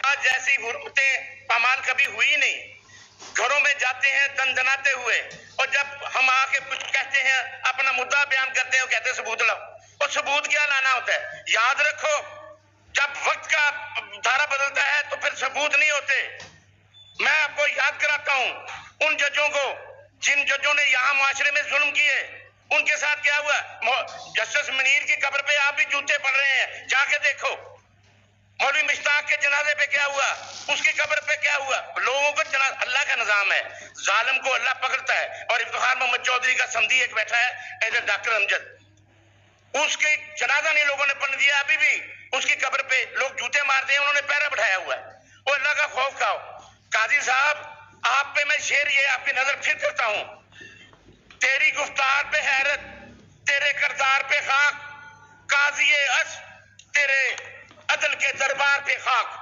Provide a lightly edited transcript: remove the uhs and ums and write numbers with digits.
آج جیسی حرمتیں پامال کبھی ہوئی نہیں. گھروں میں جاتے ہیں دندناتے ہوئے اور جب ہم آ کے کچھ کہتے ہیں اپنا مدعا بیان کرتے ہیں وہ کہتے ہیں ثبوت لاؤ. اور ثبوت کیا لانا ہوتا ہے؟ یاد رکھو جب وقت کا دھارا بدلتا ہے تو پھر ثبوت نہیں ہوتے. میں آپ کو یاد کراتا ہوں ان ججوں کو جن ججوں نے یہاں معاشرے میں ظلم کیے ان کے ساتھ کیا ہوا. جسٹس منیر کی قبر پہ آپ بھی جوتے پڑ رہے ہیں, جا کے دیکھو. مولوی مشتاق کے جنازے پہ کیا ہوا, اس کی قبر پہ کیا ہوا. لوگوں کو اللہ کا نظام ہے, ظالم کو اللہ پکڑتا ہے. اور افتخار محمد چودھری کا سمدھی ایک بیٹھا ہے ایز ڈاکٹر امجد, اس کے جنازہ نہیں لوگوں نے پڑھ دیا. ابھی بھی اس کی قبر پہ لوگ جوتے مارتے ہیں, انہوں نے پیرا بٹھایا ہوا ہے. وہ اللہ کا خوف کھاؤ. قاضی صاحب آپ پہ میں شعر یہ آپ کی نظر پھر کرتا ہوں. تیری گفتار پہ حیرت, تیرے کردار پہ خاک, قاضی اش تیرے عدل کے دربار پہ خاک.